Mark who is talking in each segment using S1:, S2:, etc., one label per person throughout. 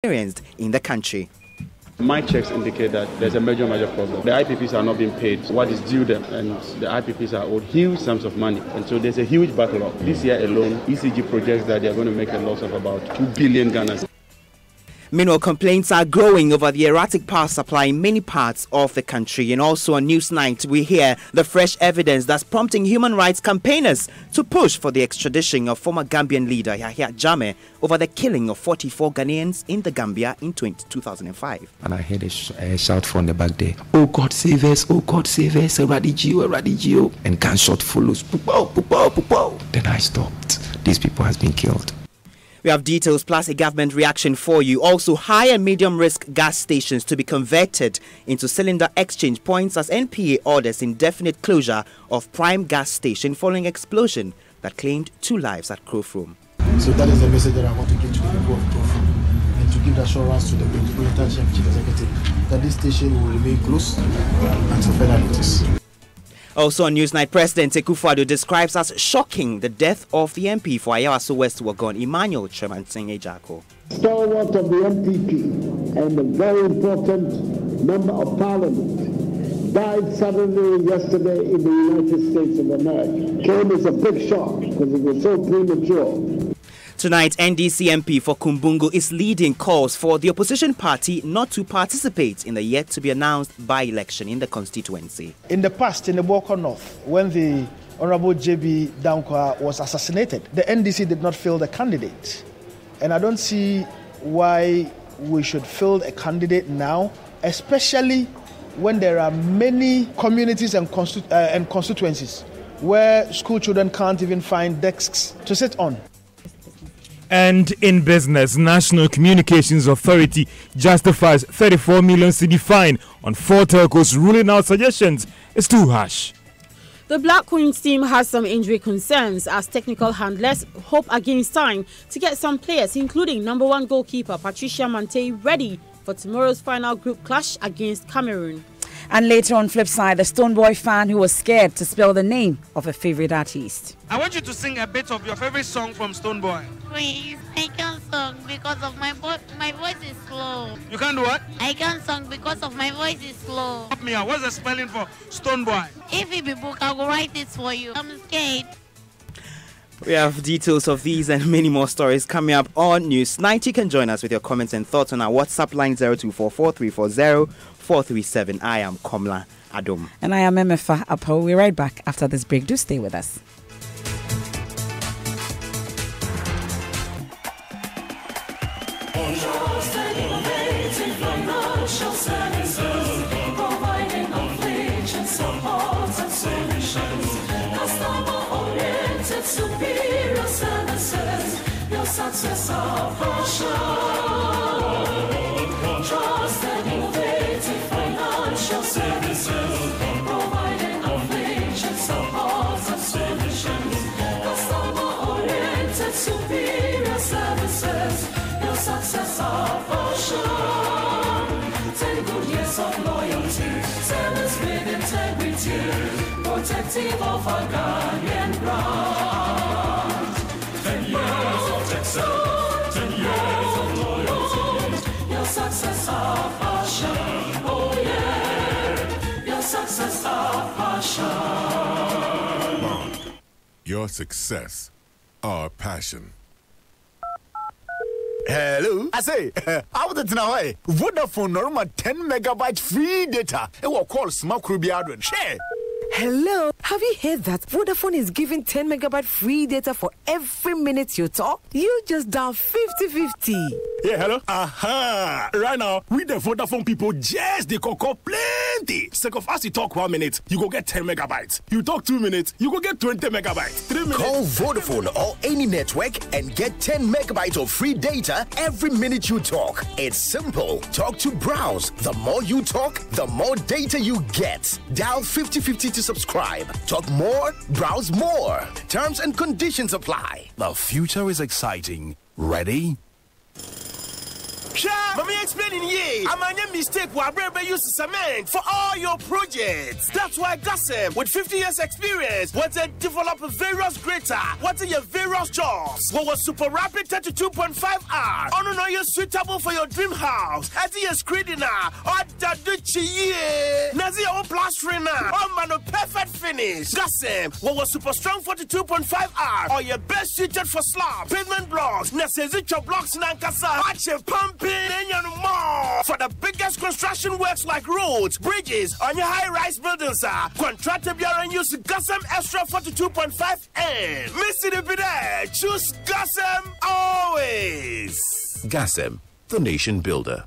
S1: experienced in the country.
S2: My checks indicate that there's a major problem. The IPPs are not being paid what is due them, and the IPPs are owed huge sums of money. And so there's a huge backlog. This year alone, ECG projects that they're going to make a loss of about 2 billion Ghana.
S1: Meanwhile, complaints are growing over the erratic power supply in many parts of the country. And also on Newsnight, we hear the fresh evidence that's prompting human rights campaigners to push for the extradition of former Gambian leader Yahya Jammeh over the killing of 44 Ghanaians in the Gambia in 2005.
S3: And I heard a shout from the back there, "Oh God save us, oh God save us, Radigio," and gunshot follows. Then I stopped. These people has been killed.
S1: We have details plus a government reaction for you. Also, high and medium risk gas stations to be converted into cylinder exchange points as NPA orders indefinite closure of prime gas station following explosion that claimed 2 lives at Crowfrom.
S4: So that is the message that I want to give to the people of Crowfrom and to give the assurance to the President Chief Executive that this station will remain closed until further notice.
S1: Also on Newsnight, President Akufo-Addo describes as shocking the death of the MP for Ayawaso West Wuogon, Emmanuel Kyerematen Ejiako.
S5: Stalwart of the MPP and a very important member of Parliament died suddenly yesterday in the United States of America. Came as a big shock because it was so premature.
S1: Tonight, NDC MP for Kumbungu is leading calls for the opposition party not to participate in the yet-to-be-announced by-election in the constituency.
S6: In the past, in the Boko North, when the Honorable J.B. Dankwa was assassinated, the NDC did not field a candidate. And I don't see why we should field a candidate now, especially when there are many communities and constituencies where school children can't even find desks to sit on.
S7: And in business, National Communications Authority justifies 34 million cedi fine on 4 telcos, ruling out suggestions is too harsh.
S8: The Black Queens team has some injury concerns as technical handlers hope against time to get some players, including number 1 goalkeeper Patricia Mantei, ready for tomorrow's final group clash against Cameroon.
S9: And later on flip side, the Stonebwoy fan who was scared to spell the name of a favorite artist.
S10: I want you to sing a bit of your favorite song from Stonebwoy.
S11: Please, I can't sing because of my voice is slow.
S10: You can't do what?
S11: I can't sing because of my voice is slow.
S10: Help me out. What's the spelling for Stonebwoy?
S11: If it be book, I will write it for you. I'm scared.
S1: We have details of these and many more stories coming up on Newsnight. You can join us with your comments and thoughts on our WhatsApp line 0244-340-437. I am Komla Adom.
S9: And I am Emefa Apo. We're right back after this break. Do stay with us.
S12: Superior services, your success our portion. Trusted, innovative financial services, providing affiliation, support and solutions. Customer-oriented, superior services, your success our portion. 10 good years of loyalty, service with integrity, protective of our Ghanaian brand. 10 years of excellence, 10 years of loyalty. Your success our passion. Oh yeah, your success our passion.
S13: Your success our passion.
S14: Hello, I say, how did now? Vodafone normal 10 megabyte free data. It will call Smart Rubiadron. Share.
S15: Hello, have you heard that Vodafone is giving 10 megabyte free data for every minute you talk? You just dial 50-50.
S14: Yeah, hello? Aha! Right now, with the Vodafone people, just they call plenty. Second of us, you talk 1 minute, you go get 10 megabytes. You talk 2 minutes, you go get 20 megabytes. 3 minutes.
S16: Call Vodafone or any network and get 10 megabytes of free data every minute you talk. It's simple. Talk to browse. The more you talk, the more data you get. Dial 50-50 to subscribe. Talk more, browse more. Terms and conditions apply.
S17: The future is exciting. Ready? Let me explain in here. I'm a mistake where I use cement for all your projects. That's why Gassem, with 50 years experience, was to develop various greater. What are your various jobs? What was super rapid 32.5 hours? On know you're suitable for your dream house. As your screening or the Nazi or plastering on man perfect finish. Gassem, what was super strong 42.5 hours? Or your best suited for slab, pavement blocks, Nasezitro blocks, Nankasa, Ache pumping. For the biggest construction works like roads, bridges, on your high-rise buildings, contractor and use Gassem Extra 42.5 N. Missing it be there. Choose Gassem always.
S18: Gassem, the nation builder.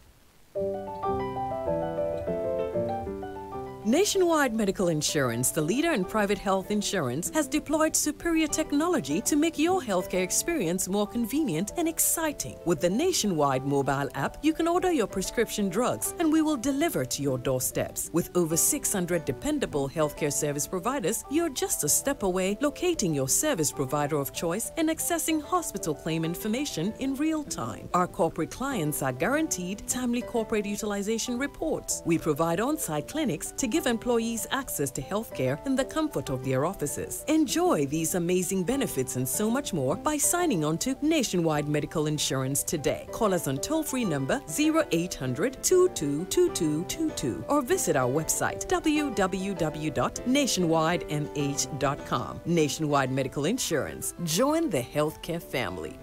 S19: Nationwide Medical Insurance, the leader in private health insurance, has deployed superior technology to make your healthcare experience more convenient and exciting. With the Nationwide mobile app, you can order your prescription drugs and we will deliver to your doorsteps. With over 600 dependable healthcare service providers, you're just a step away locating your service provider of choice and accessing hospital claim information in real time. Our corporate clients are guaranteed timely corporate utilization reports. We provide on-site clinics to give employees access to healthcare in the comfort of their offices. Enjoy these amazing benefits and so much more by signing on to Nationwide Medical Insurance today. Call us on toll-free number 0800-222222 or visit our website www.nationwidemh.com. Nationwide Medical Insurance. Join the healthcare family.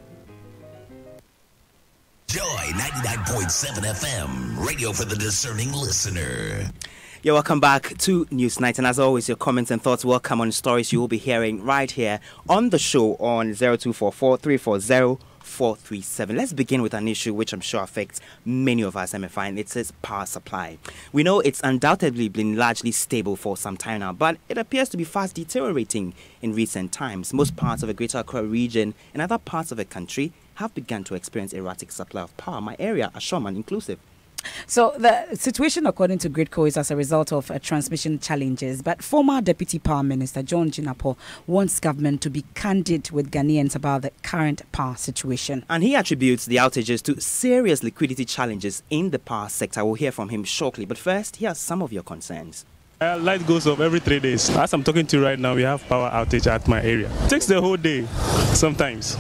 S20: Joy 99.7 FM, radio for the discerning listener.
S1: You're welcome back to Newsnight, and as always, your comments and thoughts welcome on stories you will be hearing right here on the show on 0244-340-437. Let's begin with an issue which I'm sure affects many of us, MFI, and it's its power supply. We know it's undoubtedly been largely stable for some time now, but it appears to be fast deteriorating in recent times. Most parts of the Greater Accra region and other parts of the country have begun to experience erratic supply of power. My area, Ashoman inclusive.
S9: So the situation, according to GridCo, is as a result of transmission challenges. But former Deputy Power Minister John Jinapor wants government to be candid with Ghanaians about the current power situation.
S1: And he attributes the outages to serious liquidity challenges in the power sector. We'll hear from him shortly. But first, here are some of your concerns.
S21: Light goes off every 3 days. As I'm talking to you right now, we have power outage at my area. It takes the whole day, sometimes.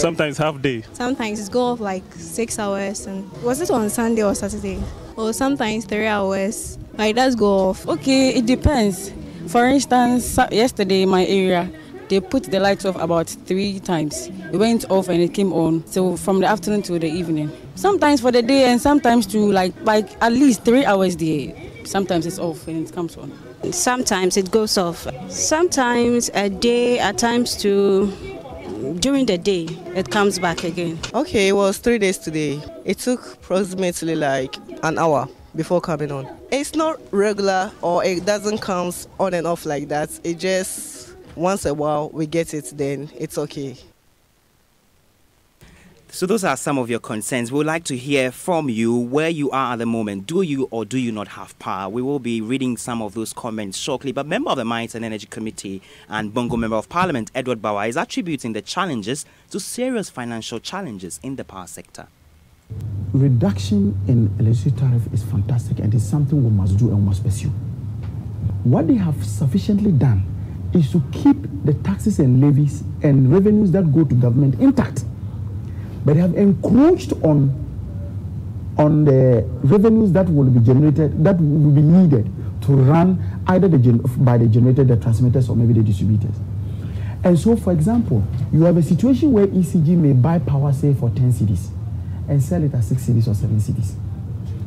S21: Sometimes half day.
S22: Sometimes it goes off like 6 hours. And was it on Sunday or Saturday? Or sometimes 3 hours. Like, it does go off.
S23: Okay, it depends. For instance, yesterday in my area, they put the lights off about 3 times. It went off and it came on. So from the afternoon to the evening. Sometimes for the day and sometimes to like at least 3 hours there. Sometimes it's off and it comes on.
S22: Sometimes it goes off. Sometimes a day, at times during the day, it comes back again.
S24: Okay, it was 3 days today. It took approximately like an hour before coming on. It's not regular or it doesn't come on and off like that. It just, once a while we get it, then it's okay.
S1: So those are some of your concerns. We would like to hear from you where you are at the moment. Do you or do you not have power? We will be reading some of those comments shortly. But member of the Mines and Energy Committee and Bongo Member of Parliament, Edward Bawa, is attributing the challenges to serious financial challenges in the power sector.
S25: Reduction in electricity tariff is fantastic and it's something we must do and we must pursue. What they have sufficiently done is to keep the taxes and levies and revenues that go to government intact. But they have encroached on the revenues that will be generated, that will be needed to run either by the generator, the transmitters, or maybe the distributors. And so, for example, you have a situation where ECG may buy power, say, for 10 cedis and sell it at 6 cedis or 7 cedis.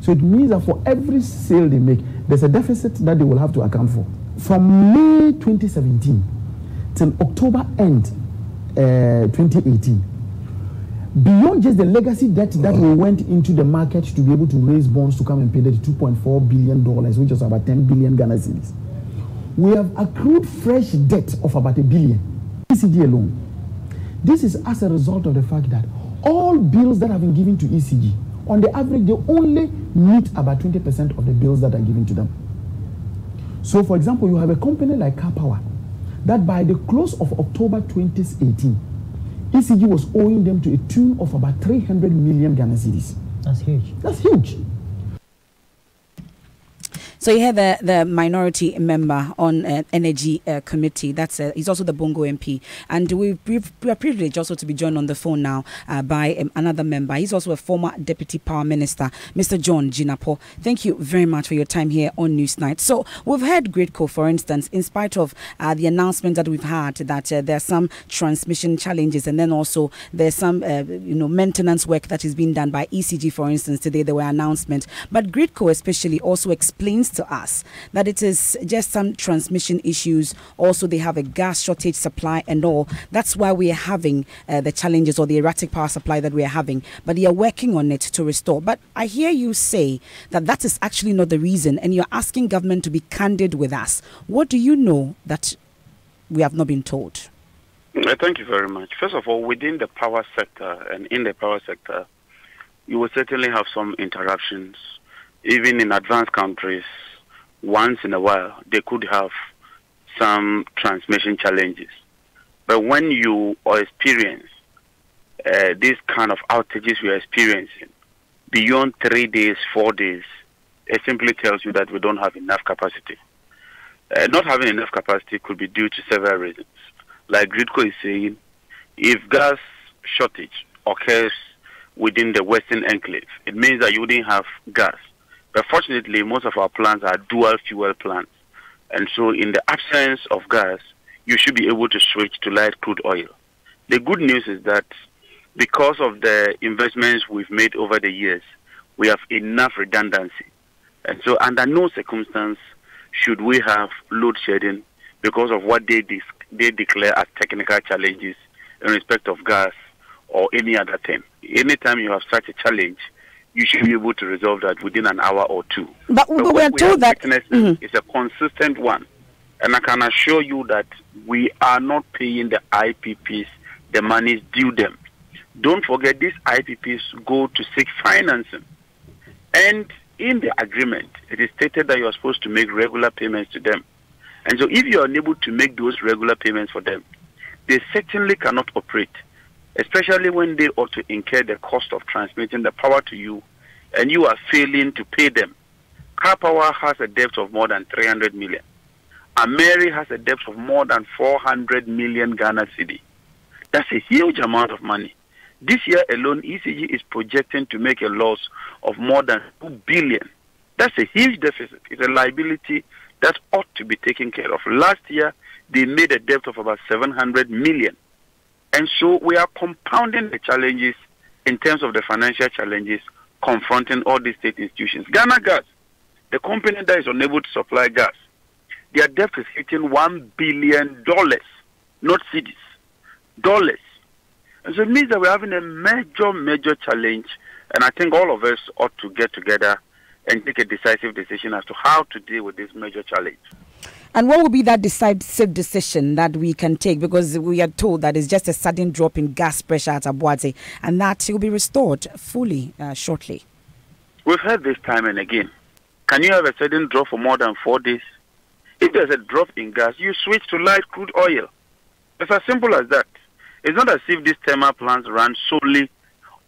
S25: So it means that for every sale they make, there's a deficit that they will have to account for. From May 2017 till October end 2018, beyond just the legacy debt that we went into the market to be able to raise bonds to come and pay the $2.4 billion, which is about 10 billion Ghana cedis, we have accrued fresh debt of about $1 billion. ECG alone. This is as a result of the fact that all bills that have been given to ECG, on the average, they only meet about 20% of the bills that are given to them. So, for example, you have a company like Car Power that by the close of October 2018, ECG was owing them to a tune of about 300 million Ghana cedis.
S2: That's huge.
S25: That's huge.
S9: So you have the minority member on energy committee. That's he's also the Bongo MP, and we are privileged also to be joined on the phone now by another member. He's also a former deputy power minister, Mr. John Jinapor. Thank you very much for your time here on Newsnight. So we've heard GridCo, for instance, in spite of the announcement that we've had that there are some transmission challenges, and then also there's some maintenance work that is being done by ECG. For instance, today there were announcements, but GridCo especially also explains to us that it is just some transmission issues. Also, they have a gas shortage supply and all. That's why we are having the challenges or the erratic power supply that we are having. But they are working on it to restore. But I hear you say that that is actually not the reason, and you're asking government to be candid with us. What do you know that we have not been told?
S3: Thank you very much. First of all, within the power sector and in the power sector, you will certainly have some interruptions. Even in advanced countries, once in a while, they could have some transmission challenges. But when you experience this kind of outages we are experiencing, beyond 3 days, 4 days, it simply tells you that we don't have enough capacity. Not having enough capacity could be due to several reasons. Like GridCo is saying, if gas shortage occurs within the Western Enclave, it means that you wouldn't have gas. But fortunately, most of our plants are dual fuel plants. And so in the absence of gas, you should be able to switch to light crude oil. The good news is that because of the investments we've made over the years, we have enough redundancy. And so under no circumstance should we have load shedding because of what they declare as technical challenges in respect of gas or any other thing. Anytime you have such a challenge, you should be able to resolve that within an hour or two.
S9: But we are told that
S3: it's a consistent one. And I can assure you that we are not paying the IPPs the monies due them. Don't forget, these IPPs go to seek financing. And in the agreement, it is stated that you are supposed to make regular payments to them. And so if you are unable to make those regular payments for them, they certainly cannot operate, especially when they ought to incur the cost of transmitting the power to you, and you are failing to pay them. Car Power has a debt of more than 300 million. Ameri has a debt of more than 400 million Ghana cedi. That's a huge amount of money. This year alone, ECG is projecting to make a loss of more than 2 billion. That's a huge deficit. It's a liability that ought to be taken care of. Last year, they made a debt of about 700 million. And so we are compounding the challenges in terms of the financial challenges confronting all these state institutions. Ghana Gas, the company that is unable to supply gas, their debt is hitting $1 billion, not cedis, dollars. And so it means that we're having a major challenge, and I think all of us ought to get together and take a decisive decision as to how to deal with this major challenge.
S9: And what will be that decisive decision that we can take? Because we are told that it's just a sudden drop in gas pressure at Abuadze, and that will be restored fully shortly.
S3: We've heard this time and again. Can you have a sudden drop for more than 4 days? If there's a drop in gas, you switch to light crude oil. It's as simple as that. It's not as if these thermal plants run solely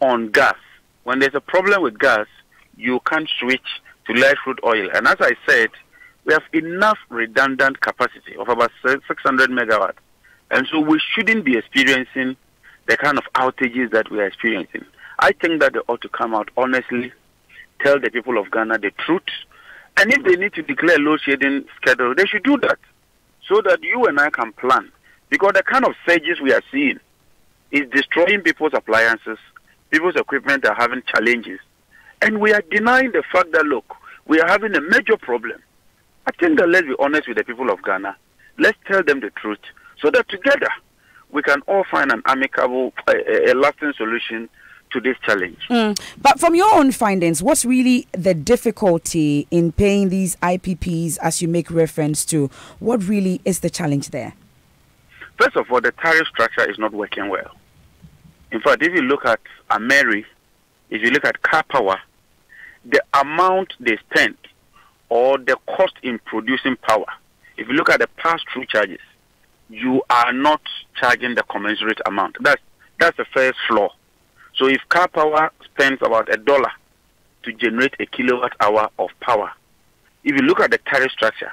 S3: on gas. When there's a problem with gas, you can't switch to light crude oil. And as I said, we have enough redundant capacity of about 600 megawatts. And so we shouldn't be experiencing the kind of outages that we are experiencing. I think that they ought to come out honestly, tell the people of Ghana the truth. And if they need to declare load shedding schedule, they should do that so that you and I can plan. Because the kind of surges we are seeing is destroying people's appliances, people's equipment are having challenges. And we are denying the fact that, look, we are having a major problem. I think that let's be honest with the people of Ghana. Let's tell them the truth so that together we can all find an amicable, a lasting solution to this challenge.
S9: But from your own findings, what's really the difficulty in paying these IPPs as you make reference to? What really is the challenge there?
S3: First of all, the tariff structure is not working well. In fact, if you look at Ameri, if you look at Car Power, the amount they spend or the cost in producing power, if you look at the pass-through charges, you are not charging the commensurate amount. That's the first flaw. So if Car Power spends about $1 to generate a kilowatt hour of power. If you look at the tariff structure,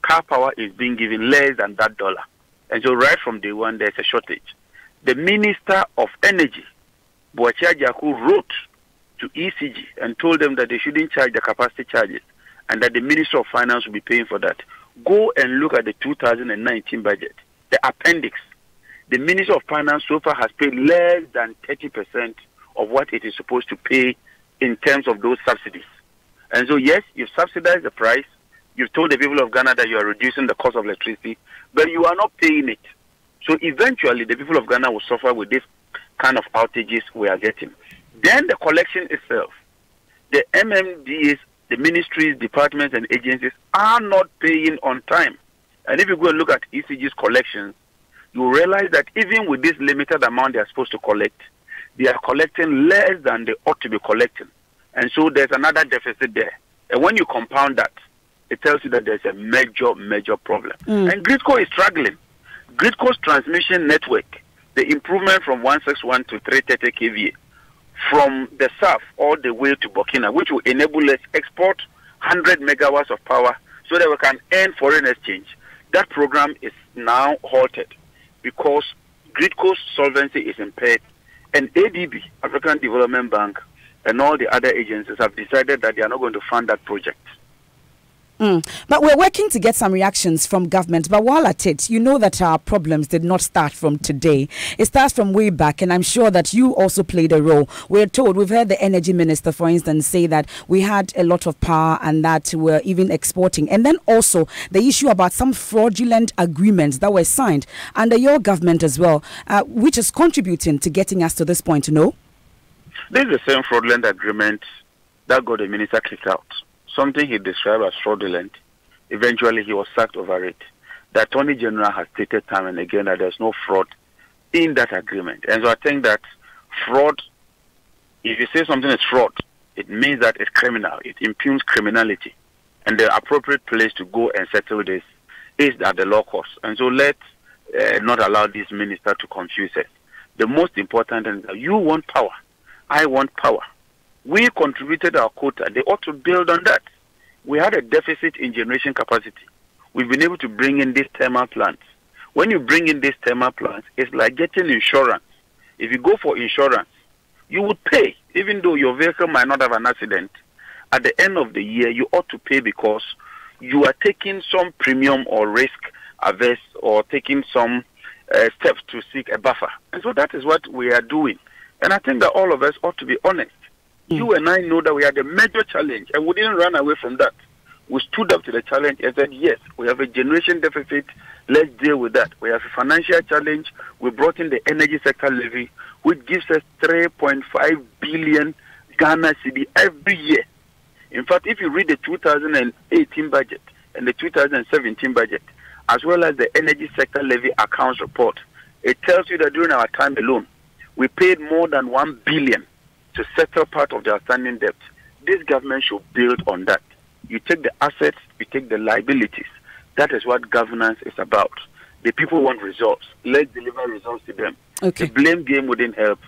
S3: car power is being given less than that dollar. And so right from day one, there's a shortage. The Minister of Energy, Boachi Agyarko, wrote to ECG and told them that they shouldn't charge the capacity charges and that the Minister of Finance will be paying for that. Go and look at the 2019 budget, the appendix. The Minister of Finance so far has paid less than 30% of what it is supposed to pay in terms of those subsidies. And so, yes, you've subsidized the price. You've told the people of Ghana that you are reducing the cost of electricity, but you are not paying it. So eventually, the people of Ghana will suffer with this kind of outages we are getting. Then the collection itself, the MMDs, the ministries, departments, and agencies are not paying on time. And if you go and look at ECG's collections, you realize that even with this limited amount they are supposed to collect, they are collecting less than they ought to be collecting. And so there's another deficit there. And when you compound that, it tells you that there's a major problem. And Gridco is struggling. Gridco's transmission network, the improvement from 161 to 330 kVA, from the south all the way to Burkina, which will enable us export 100 megawatts of power so that we can earn foreign exchange. That program is now halted because Gridco's solvency is impaired, and ADB, African Development Bank, and all the other agencies have decided that they are not going to fund that project.
S9: But we're working to get some reactions from government. But while at it, you know that our problems did not start from today. It starts from way back, and I'm sure that you also played a role. We've heard the energy minister, for instance, say that we had a lot of power and that we're even exporting. And then also the issue about some fraudulent agreements that were signed under your government as well, which is contributing to getting us to this point, no?
S3: This is the same fraudulent agreement that got the minister kicked out. Something he described as fraudulent. Eventually, he was sacked over it. The Attorney General has stated time and again that there's no fraud in that agreement. And so I think that fraud, if you say something is fraud, it means that it's criminal. It impugns criminality. And the appropriate place to go and settle this is at the law courts. And so let's not allow this minister to confuse us. The most important thing is that you want power. I want power. We contributed our quota. They ought to build on that. We had a deficit in generation capacity. We've been able to bring in these thermal plants. When you bring in these thermal plants, it's like getting insurance. If you go for insurance, you would pay, even though your vehicle might not have an accident. At the end of the year, you ought to pay because you are taking some premium or risk averse or taking some steps to seek a buffer. And so that is what we are doing. And I think that all of us ought to be honest. You and I know that we had a major challenge, and we didn't run away from that. We stood up to the challenge and said, yes, we have a generation deficit, let's deal with that. We have a financial challenge. We brought in the energy sector levy, which gives us 3.5 billion Ghana cedi every year. In fact, if you read the 2018 budget and the 2017 budget, as well as the energy sector levy accounts report, it tells you that during our time alone, we paid more than 1 billion to settle part of the outstanding debt. This government should build on that. You take the assets, you take the liabilities. That is what governance is about. The people want results. Let's deliver results to them.
S9: Okay.
S3: The blame game wouldn't help.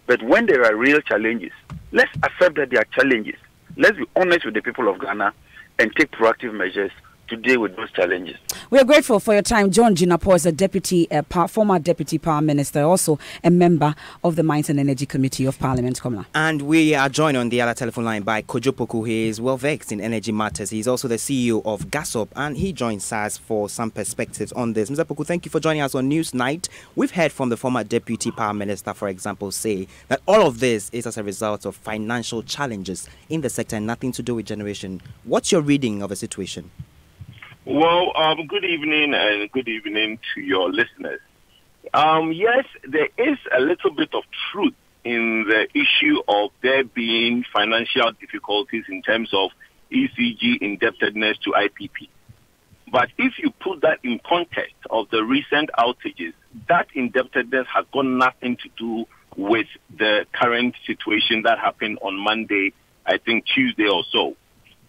S3: But when there are real challenges, let's accept that there are challenges. Let's be honest with the people of Ghana and take proactive measures to deal with those challenges. We
S9: are grateful for your time. John Jinapor is a former Deputy Power Minister, also a member of the Mines and Energy Committee of Parliament. Komla.
S1: And we are joined on the other telephone line by Kojo Poku. He is well versed in energy matters. He's also the CEO of Gasop, and he joins us for some perspectives on this. Mr. Poku, thank you for joining us on Newsnight. We've heard from the former Deputy Power Minister, for example, say that all of this is as a result of financial challenges in the sector and nothing to do with generation. What's your reading of the situation?
S2: Well, good evening and good evening to your listeners. Yes, there is a little bit of truth in the issue of there being financial difficulties in terms of ECG indebtedness to IPP. But if you put that in context of the recent outages, that indebtedness has got nothing to do with the current situation that happened on Monday, I think Tuesday or so.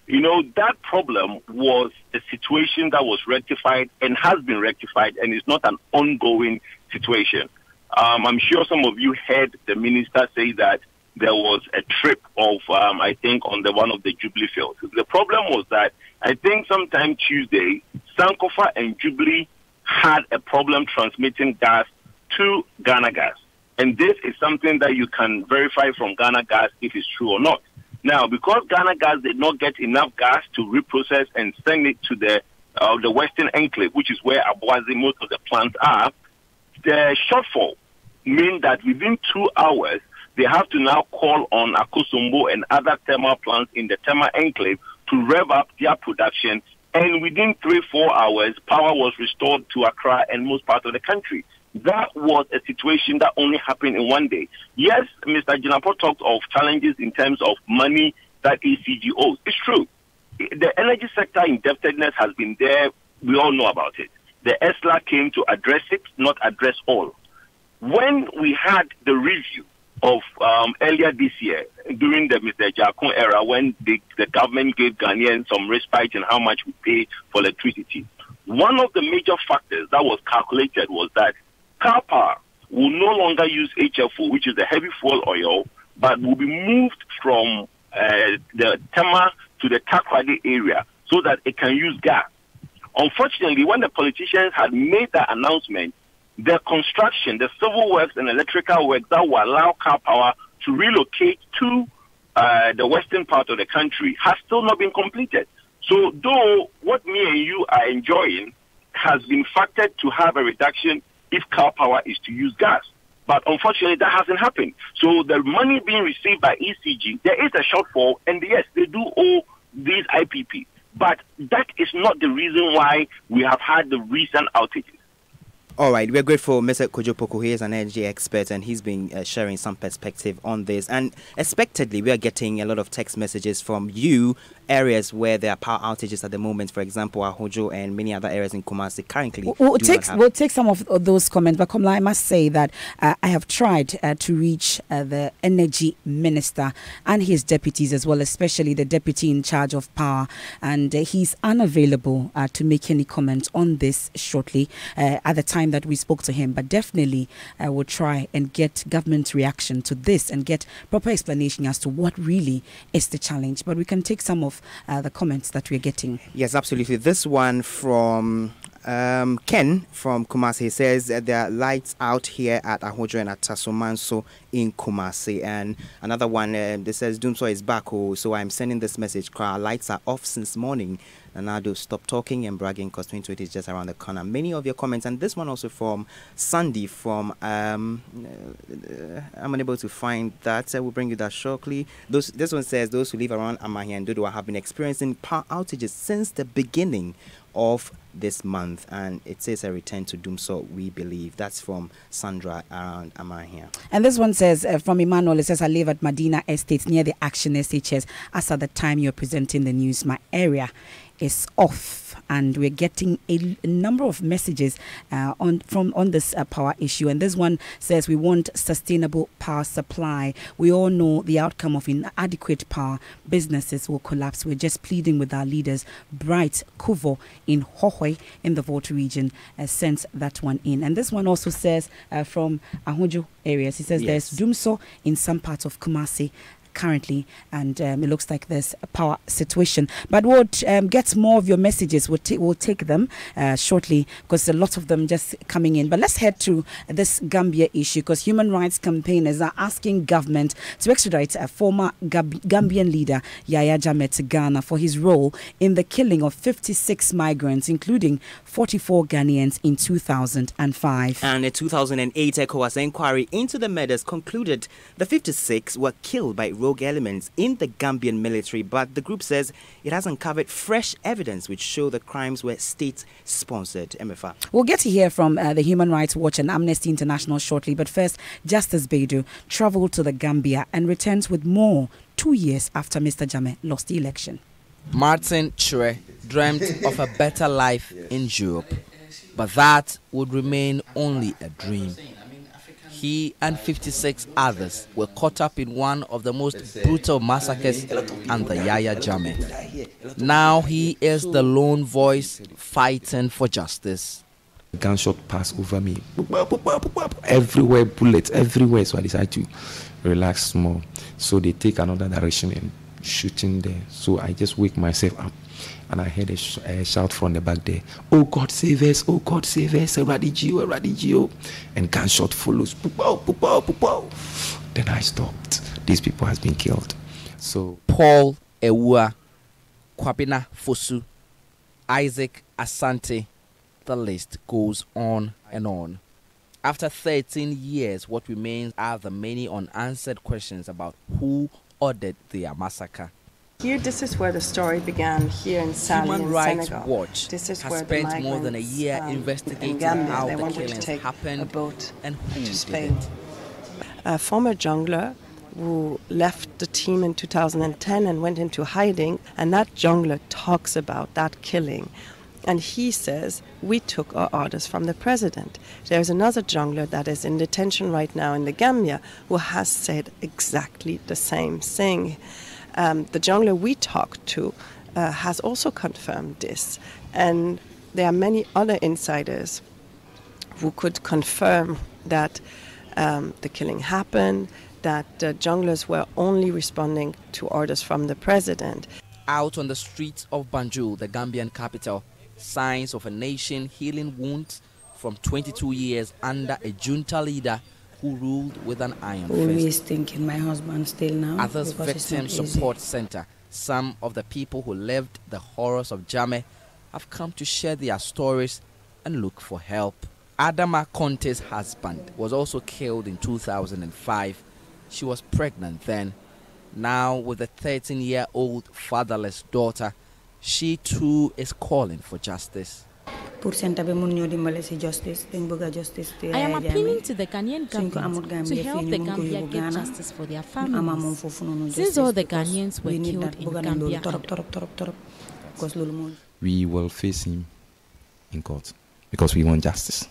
S2: You know, that problem was a situation that was rectified and has been rectified, and is not an ongoing situation. I'm sure some of you heard the minister say that there was a trip of, I think, on one of the Jubilee fields. The problem was that I think sometime Tuesday, Sankofa and Jubilee had a problem transmitting gas to Ghana Gas. And this is something that you can verify from Ghana Gas if it's true or not. Now, because Ghana Gas did not get enough gas to reprocess and send it to the Western Enclave, which is where Abuazi, most of the plants are, the shortfall means that within 2 hours, they have to now call on Akosombo and other thermal plants in the thermal enclave to rev up their production. And within 3-4 hours, power was restored to Accra and most parts of the country. That was a situation that only happened in one day. Yes, Mr. Jinapo talked of challenges in terms of money that ECG owes. It's true. The energy sector indebtedness has been there. We all know about it. The ESLA came to address it, not address all. When we had the review of earlier this year, during the Mr. Jakun era, when the government gave Ghanaians some respite in how much we pay for electricity, one of the major factors that was calculated was that car power will no longer use HFO, which is the heavy fuel oil, but will be moved from the Tema to the Takoradi area so that it can use gas. Unfortunately, when the politicians had made that announcement, the construction, the civil works and electrical works that will allow car power to relocate to the western part of the country has still not been completed. So though what me and you are enjoying has been factored to have a reduction if car power is to use gas. But unfortunately, that hasn't happened. So the money being received by ECG, there is a shortfall, and yes, they do owe these IPP. But that is not the reason why we have had the recent outages.
S1: All right, we're grateful. Mr. Kojo Poku, he is an energy expert, and he's been sharing some perspective on this. And expectedly, we are getting a lot of text messages from you, areas where there are power outages at the moment. For example, Ahojo and many other areas in Kumasi currently. We'll
S9: take some of those comments. But Komla, I must say that I have tried to reach the energy minister and his deputies as well, especially the deputy in charge of power. And he's unavailable to make any comment on this shortly at the time that we spoke to him, but definitely we'll try and get government reaction to this and get proper explanation as to what really is the challenge. But we can take some of the comments that we're getting.
S1: Yes, absolutely. This one from Ken from Kumasi says that there are lights out here at Ahojo and at Tasomanso in Kumasi. And another one, that says Dumso is back, so I'm sending this message. Lights are off since morning. Nanado, stop talking and bragging because 2020 is just around the corner. Many of your comments, and this one also from Sandy from I'm unable to find that. I will bring you that shortly. This one says those who live around Amahia and Dodo have been experiencing power outages since the beginning of this month, and it says a return to Dumso, we believe. That's from Sandra around Amahia.
S9: And this one says from Emmanuel, it says I live at Medina Estates near the Action SHS. As at the time you're presenting the news, my area is off, and we're getting a number of messages on this power issue. And this one says we want sustainable power supply. We all know the outcome of inadequate power. Businesses will collapse. We're just pleading with our leaders. Bright Kuvo in Hohoi in the Volta region sends that one in. And this one also says from Ahojo areas, he says there's Dumso in some parts of Kumasi currently, and it looks like there's a power situation. But what gets more of your messages, we'll take them shortly, because a lot of them just coming in. But let's head to this Gambia issue, because human rights campaigners are asking government to extradite a former Gambian leader, Yahya Jammeh, to Ghana for his role in the killing of 56 migrants, including 44 Ghanaians in 2005.
S1: And a 2008 ECOWAS inquiry into the murders concluded the 56 were killed by rogue elements in the Gambian military, but the group says it has uncovered fresh evidence which show the crimes were state-sponsored. MFA.
S9: We'll get to hear from the Human Rights Watch and Amnesty International shortly, but first, Justice Beidou travelled to the Gambia and returns with more 2 years after Mr. Jammeh lost the election.
S4: Martin Chure dreamt of a better life in Europe, but that would remain only a dream. He and 56 others were caught up in one of the most brutal massacres under Yahya Jammeh. Now he is the lone voice fighting for justice.
S5: Gunshot passed over me. Everywhere, bullets, everywhere. So I decided to relax small. So they take another direction and shooting there. So I just wake myself up and I heard a shout from the back there. Oh God save us, oh God save us, Radigio. And gunshot follows. Then I stopped. These people has been killed. So
S4: Paul Ewua, Kwabena Fosu, Isaac Asante, the list goes on and on. After 13 years, what remains are the many unanswered questions about who ordered their massacre.
S6: Here, this is where the story began, here in Sali,
S4: Human
S6: in
S4: Rights
S6: Senegal.
S4: Watch
S6: This is
S4: has
S6: where the
S4: spent more than a year investigating
S6: Gambia,
S4: how
S6: they
S4: the
S6: wanted to
S4: killings
S6: take
S4: happened
S6: a boat
S4: and who
S6: to
S4: did
S6: Spain.
S4: it.
S6: A former jungler who left the team in 2010 and went into hiding, and that jungler talks about that killing. And he says, we took our orders from the president. There's another jungler that is in detention right now in the Gambia who has said exactly the same thing. The jungler we talked to has also confirmed this. And there are many other insiders who could confirm that the killing happened, that the junglers were only responding to orders from the president.
S4: Out on the streets of Banjul, the Gambian capital, signs of a nation healing wounds from 22 years under a junta leader who ruled with an iron fist.
S7: Always thinking my husband still now.
S4: Others Victim Support Center. Some of the people who lived the horrors of Jammeh have come to share their stories and look for help. Adama Conte's husband was also killed in 2005. She was pregnant then. Now with a 13-year-old fatherless daughter, she too is calling for justice.
S7: I am
S8: appealing to the Ghanaian government to help the Gambia get justice for their families, since all the Ghanaians were killed in Gambia.
S5: We will face him in court because we want justice.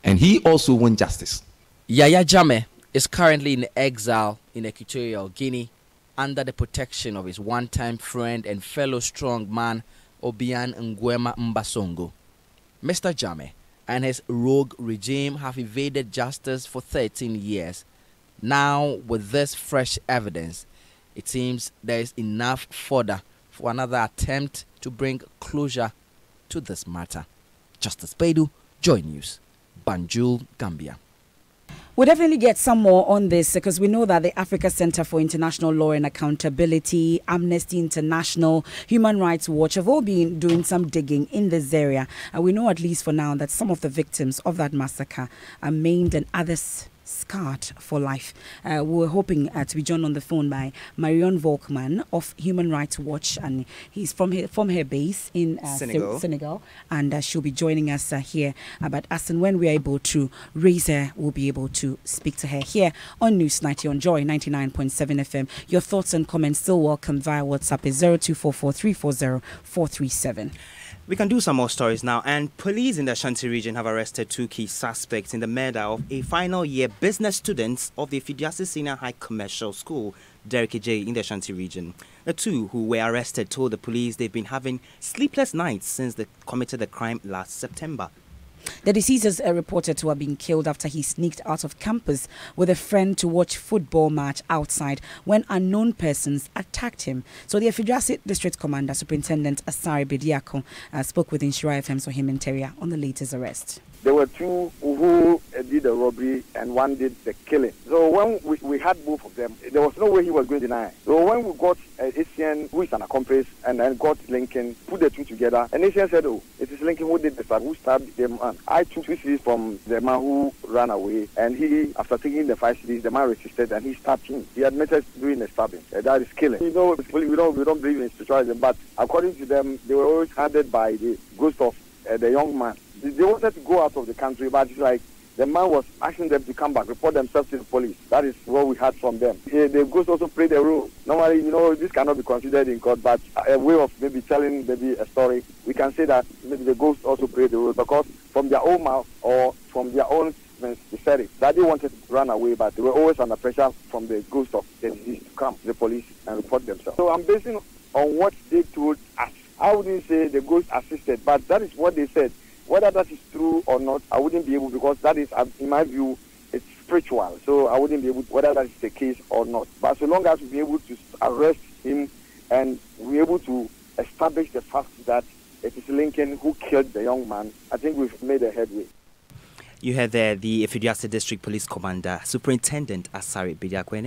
S5: And he also wants justice.
S4: Yaya Jammeh is currently in exile in Equatorial Guinea under the protection of his one-time friend and fellow strongman Obiang Nguema Mbasongo. Mr. Jammeh and his rogue regime have evaded justice for 13 years. Now, with this fresh evidence, it seems there is enough fodder for another attempt to bring closure to this matter. Justice Baidu, Joy News, Banjul, Gambia.
S9: We'll definitely get some more on this because we know that the Africa Center for International Law and Accountability, Amnesty International, Human Rights Watch have all been doing some digging in this area. And we know at least for now that some of the victims of that massacre are maimed and others scarred for life. We're hoping to be joined on the phone by Marion Volkman of Human Rights Watch, and he's from her base in Senegal, and she'll be joining us here. But as and when we are able to raise her, we'll be able to speak to her here on News 90 on Joy 99.7 FM. Your thoughts and comments still welcome via WhatsApp is 0244340437.
S1: We can do some more stories now, and police in the Ashanti region have arrested 2 key suspects in the murder of a final year business student of the Fidiasi Senior High Commercial School, Derek J, in the Ashanti region. The 2 who were arrested told the police they've been having sleepless nights since they committed the crime last September.
S9: The deceased is reported to have been killed after he sneaked out of campus with a friend to watch football match outside when unknown persons attacked him. So the Fidiasi District Commander, Superintendent Asari Bediako, spoke with Inshira FM's Ohim Interior on the latest arrest.
S10: There were 2 who did the robbery and 1 did the killing. So when we had both of them, there was no way he was going to deny. So when we got Asian, who is an accomplice, and then got Lincoln, put the 2 together, and Asian said, oh, it is Lincoln who did the stab, who stabbed the man. I took 2 CDs from the man who ran away, and he, after taking the 5 CDs, the man resisted and he stabbed him. He admitted doing the stabbing. That is killing. You know, we don't believe in spiritualism, but according to them, they were always handed by the ghost of the young man. They wanted to go out of the country, but it's like the man was asking them to come back, report themselves to the police. That is what we heard from them. The ghost also played a role. Normally, you know, this cannot be considered in court, but a way of maybe telling maybe a story, we can say that maybe the ghost also played a role, because from their own mouth or from their own statements, they said it. That they wanted to run away, but they were always under pressure from the ghost of the deceased to come to the police and report themselves. So I'm basing on what they told us. I wouldn't say the ghost assisted, but that is what they said. Whether that is true or not, I wouldn't be able, because that is, in my view, it's spiritual. So I wouldn't be able to, whether that is the case or not. But so long as we're able to arrest him and we're able to establish the fact that it is Lincoln who killed the young man, I think we've made a headway.
S1: You heard there the Efidiasta District Police Commander, Superintendent Asari Bediakwe,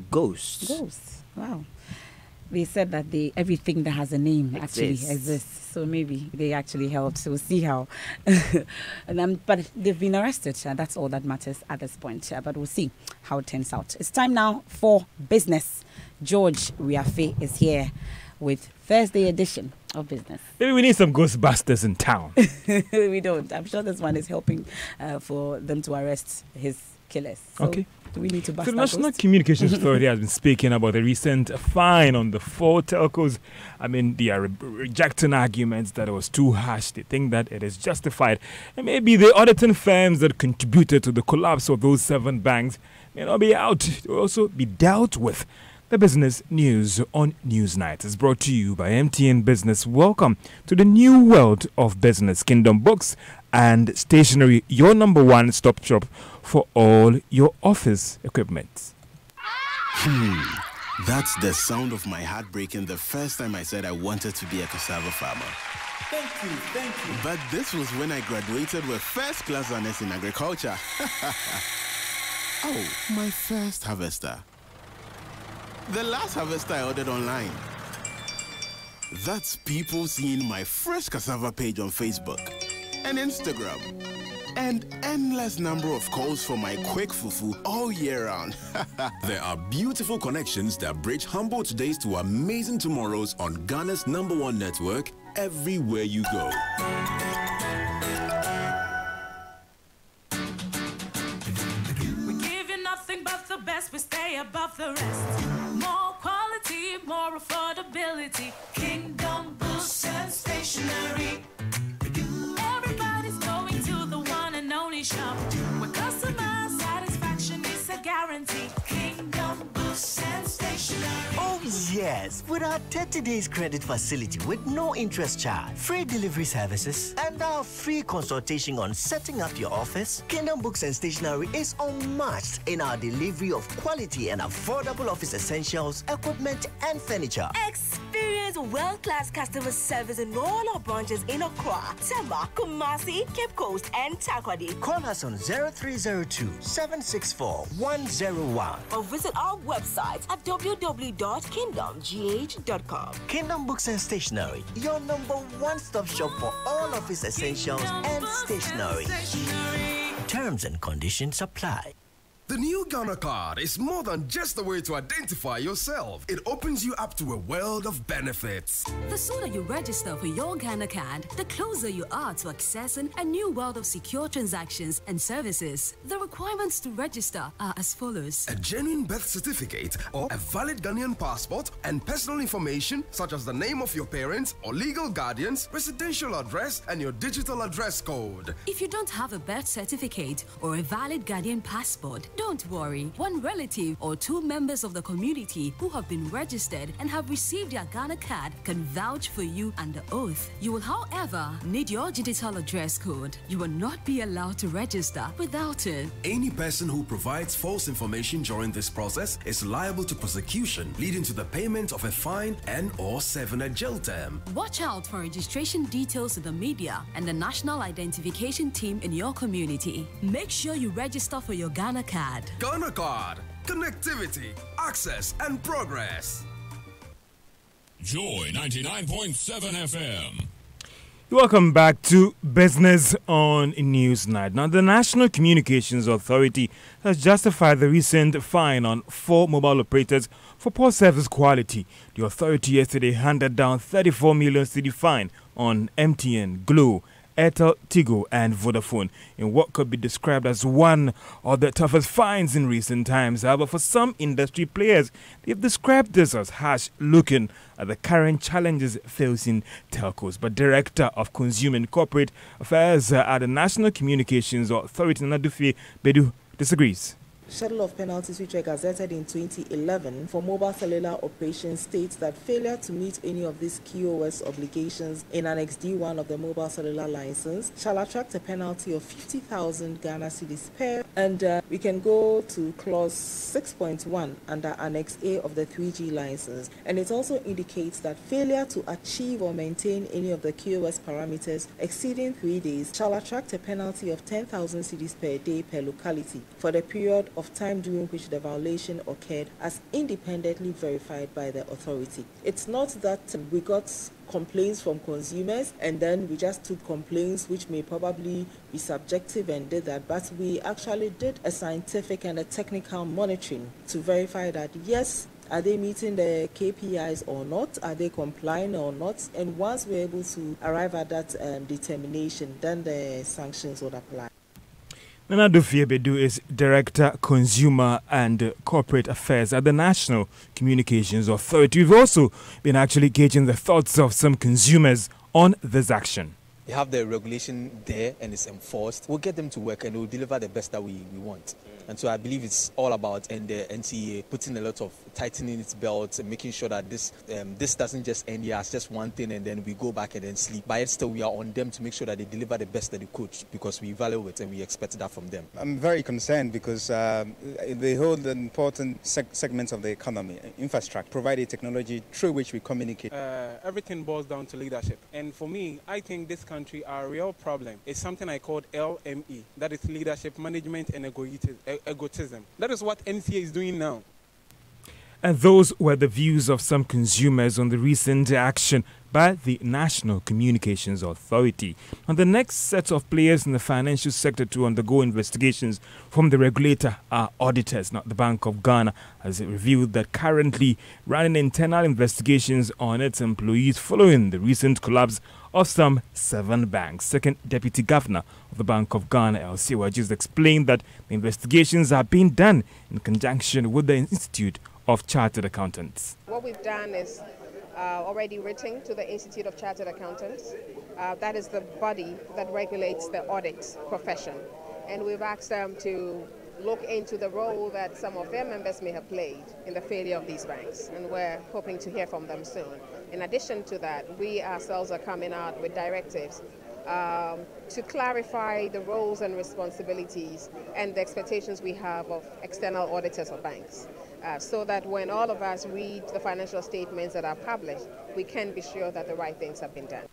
S1: Ghost.
S9: Ghost. Wow. They said that everything that has a name actually exists. So maybe they actually helped. So we'll see how. But they've been arrested. That's all that matters at this point. But we'll see how it turns out. It's time now for business. George Riafe is here with Thursday edition of Business.
S11: Maybe we need some Ghostbusters in town.
S9: We don't. I'm sure this one is helping for them to arrest his killers. So
S11: okay.
S9: Do we need to bust
S11: So the National Communications Authority has been speaking about the recent fine on the 4 telcos. I mean, they are rejecting arguments that it was too harsh. They think that it is justified. And maybe the auditing firms that contributed to the collapse of those 7 banks may not be out. They will also be dealt with. The business news on Newsnight is brought to you by MTN Business. Welcome to the new world of business. Kingdom Books and Stationery, your number one stop shop for all your office equipment.
S12: That's the sound of my heart breaking the first time I said I wanted to be a cassava farmer.
S17: Thank you.
S12: But this was when I graduated with first class honors in agriculture. Oh, my first harvester. The last harvester I ordered online. That's people seeing my fresh cassava page on Facebook and Instagram. And endless number of calls for my quick fufu all year round.
S13: There are beautiful connections that bridge humble todays to amazing tomorrows on Ghana's #1 network, everywhere you go.
S14: We give you nothing but the best, we stay above the rest. More quality, more affordability. Kingdom Books and Stationery. Everybody's going to the one and only shop where customer satisfaction is a guarantee. Kingdom Books and Stationery.
S15: Oh yes, with our 30 days credit facility with no interest charge, free delivery services, and our free consultation on setting up your office, Kingdom Books and Stationery is unmatched in our delivery of quality and affordable office essentials, equipment, and furniture.
S26: Experience world-class customer service in all our branches in Accra, Tema, Kumasi, Cape Coast, and Takoradi.
S15: Call us on 0302-764-101
S26: or visit our website at www.kingdomgh.com.
S15: Kingdom Books and Stationery, your #1 stop shop for all office essentials and stationery. Terms and conditions apply.
S27: The new Ghana card is more than just a way to identify yourself. It opens you up to a world of benefits.
S28: The sooner you register for your Ghana card, the closer you are to accessing a new world of secure transactions and services. The requirements to register are as follows:
S27: a genuine birth certificate or a valid Ghanaian passport and personal information such as the name of your parents or legal guardians, residential address, and your digital address code.
S28: If you don't have a birth certificate or a valid Ghanaian passport, don't worry. One relative or 2 members of the community who have been registered and have received their Ghana card can vouch for you under oath. You will, however, need your digital address code. You will not be allowed to register without it.
S27: Any person who provides false information during this process is liable to prosecution, leading to the payment of a fine and/or serving a jail term.
S28: Watch out for registration details in the media and the national identification team in your community. Make sure you register for your Ghana card.
S27: Ghana card, connectivity, access, and progress.
S29: Joy 99.7 FM.
S11: Welcome back to Business on Newsnight. Now, the National Communications Authority has justified the recent fine on 4 mobile operators for poor service quality. The authority yesterday handed down 34 million cedi fine on MTN, Glo, Airtel, Tigo, and Vodafone in what could be described as one of the toughest fines in recent times. However, for some industry players, they've described this as harsh, looking at the current challenges facing telcos. But Director of Consumer and Corporate Affairs at the National Communications Authority, Nadufi Bedu, disagrees.
S16: schedule of penalties which were gazetted in 2011 for mobile cellular operations states that failure to meet any of these QoS obligations in Annex D1 of the mobile cellular license shall attract a penalty of 50,000 Ghana cedis per. And we can go to clause 6.1 under Annex A of the 3G license. And it also indicates that failure to achieve or maintain any of the QoS parameters exceeding 3 days shall attract a penalty of 10,000 cedis per day per locality for the period of time during which the violation occurred, as independently verified by the authority. It's not that we got complaints from consumers and then we just took complaints which may probably be subjective and did that, but we actually did a scientific and a technical monitoring to verify that yes, are they meeting the KPIs or not? Are they complying or not? And once we're able to arrive at that determination, then the sanctions would apply.
S11: Nana Dufiebedu is Director, Consumer and Corporate Affairs at the National Communications Authority. We've also been actually gauging the thoughts of some consumers on this action.
S18: You have the regulation there and it's enforced. We'll get them to work and we'll deliver the best that we want. And so I believe it's all about, and the NCA putting a lot of tightening its belt and making sure that this doesn't just end here as just one thing and then we go back and then sleep. But yet still we are on them to make sure that they deliver the best that they could, because we value it and we expect that from them.
S19: I'm very concerned because they hold important segments of the economy, infrastructure, providing technology through which we communicate.
S20: Everything boils down to leadership. And for me, I think this country, our real problem is something I call LME. That is leadership, management and egotism. That is what NCA is doing now.
S11: And those were the views of some consumers on the recent action by the National Communications Authority. And the next set of players in the financial sector to undergo investigations from the regulator are auditors. Now, the Bank of Ghana has revealed that currently running internal investigations on its employees following the recent collapse of some 7 banks. Second Deputy Governor of the Bank of Ghana, Elsie Wajis, explained that the investigations are being done in conjunction with the Institute of Chartered Accountants.
S21: What we've done is already written to the Institute of Chartered Accountants. That is the body that regulates the audit profession. And we've asked them to look into the role that some of their members may have played in the failure of these banks. And we're hoping to hear from them soon. In addition to that, we ourselves are coming out with directives to clarify the roles and responsibilities and the expectations we have of external auditors of banks. So that when all of us read the financial statements that are published, we can be sure that the right things have been done.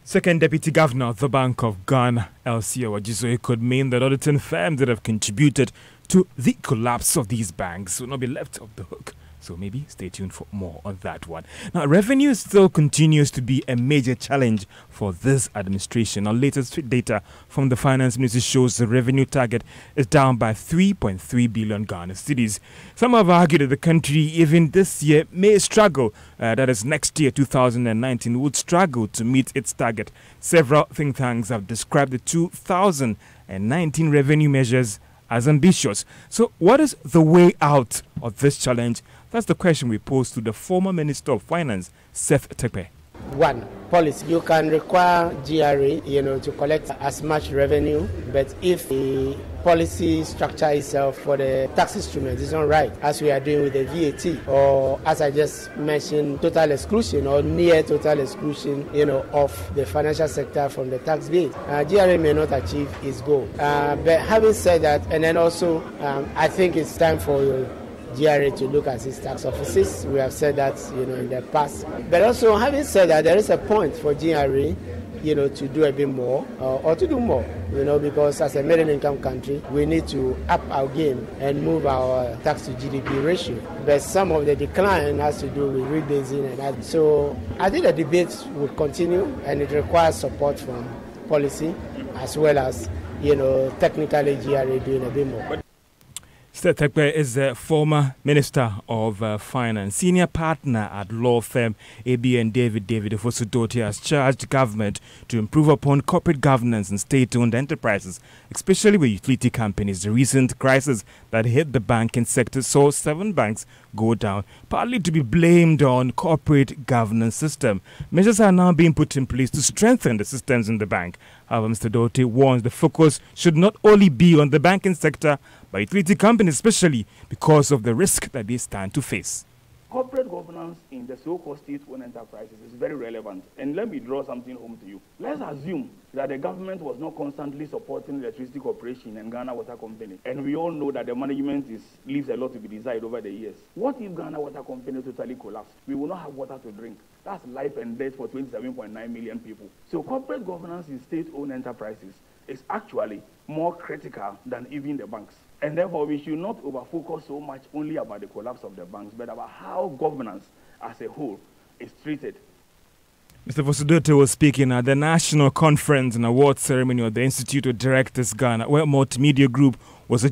S11: Second Deputy Governor of the Bank of Ghana, Elsie Wajiso, could mean that auditing firms that have contributed to the collapse of these banks will not be left off the hook. So maybe stay tuned for more on that one. Now, revenue still continues to be a major challenge for this administration. Our latest data from the Finance Ministry shows the revenue target is down by 3.3 billion Ghana cedis. Some have argued that the country, even this year, may struggle. That is, next year, 2019, would struggle to meet its target. Several think tanks have described the 2019 revenue measures as ambitious. So what is the way out of this challenge? That's the question we posed to the former Minister of Finance, Seth Terkper.
S22: One, policy. You can require GRA, to collect as much revenue, but if the policy structure itself for the tax instrument is not right, as we are doing with the VAT, or as I just mentioned, total exclusion or near total exclusion, of the financial sector from the tax bill, GRA may not achieve its goal. But having said that, and then also, I think it's time for GRA to look at its tax offices. We have said that, in the past. But also, having said that, there is a point for GRA, to do a bit more or to do more, because as a middle income country, we need to up our game and move our tax to GDP ratio. But some of the decline has to do with rebasing and that. So I think the debate will continue, and it requires support from policy as well as, technically GRA doing a bit more.
S11: Seth Terkper is the former Minister of Finance. Senior partner at law firm ABN David Ofosu-Dorothy has charged government to improve upon corporate governance in state-owned enterprises, especially with utility companies. The recent crisis that hit the banking sector saw 7 banks go down, partly to be blamed on corporate governance system. Measures are now being put in place to strengthen the systems in the bank. However, Mr. Dorothy warns the focus should not only be on the banking sector, by utility companies, especially because of the risk that they stand to face.
S2: Corporate governance in the so-called state-owned enterprises is very relevant. And let me draw something home to you. Let's assume that the government was not constantly supporting the electricity corporation and Ghana Water Company. And we all know that the management leaves a lot to be desired over the years. What if Ghana Water Company totally collapsed? We will not have water to drink. That's life and death for 27.9 million people. So corporate governance in state-owned enterprises is actually more critical than even the banks. And therefore, we should not over-focus so much only about the collapse of the banks, but about how governance as a whole is treated.
S11: Mr. Vosudote was speaking at the National Conference and Awards Ceremony of the Institute of Directors Ghana, where Multimedia Group was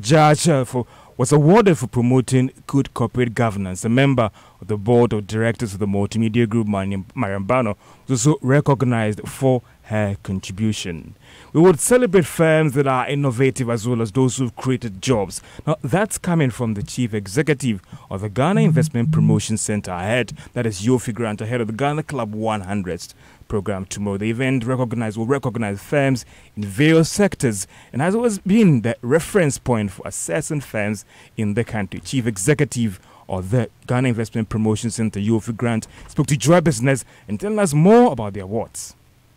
S11: was awarded for promoting good corporate governance. A member of the board of directors of the Multimedia Group, Mariam Bano, was also recognized for her contribution. We would celebrate firms that are innovative as well as those who've created jobs. Now, that's coming from the chief executive of the Ghana Investment Promotion Center ahead, that is Yofi Grant, ahead of the Ghana Club 100th program tomorrow. The event will recognize firms in various sectors and has always been the reference point for assessing firms in the country. Chief executive of the Ghana Investment Promotion Center, Yofi Grant, spoke to Joy Business and telling us more about the awards.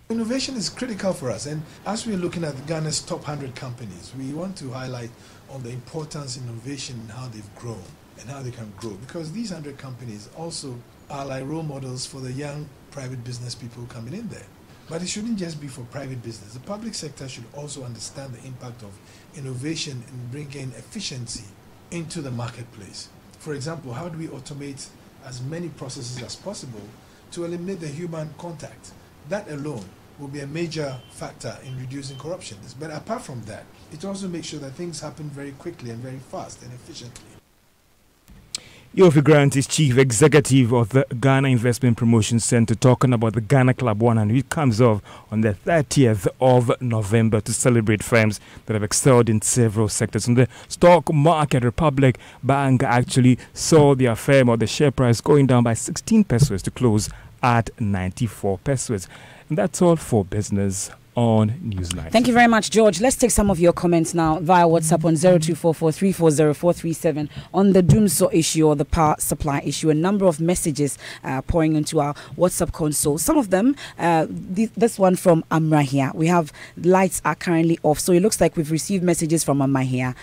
S3: Innovation is critical for us, and as we're looking at Ghana's top 100 companies, we want to highlight on the importance of innovation and how they've grown and how they can grow, because these 100 companies also are like role models for the young private business people coming in there. But it shouldn't just be for private business. The public sector should also understand the impact of innovation in bringing efficiency into the marketplace. For example, how do we automate as many processes as possible to eliminate the human contact? That alone will be a major factor in reducing corruption. But apart from that, it also makes sure that things happen very quickly and very fast and efficiently.
S11: Yofi Grant is chief executive of the Ghana Investment Promotion Center, talking about the Ghana Club 100. It comes off on the 30th of November to celebrate firms that have excelled in several sectors. In the stock market, Republic Bank actually saw their firm or the share price going down by 16 pesos to close at 94 pesos. And that's all for business on Newsnight.
S9: Thank you very much, George. Let's take some of your comments now via WhatsApp on 0244340437 on the Dumso issue or the power supply issue. A number of messages pouring into our WhatsApp console. Some of them, this one from Amrahia. We have lights are currently off, so it looks like we've received messages from Amrahia,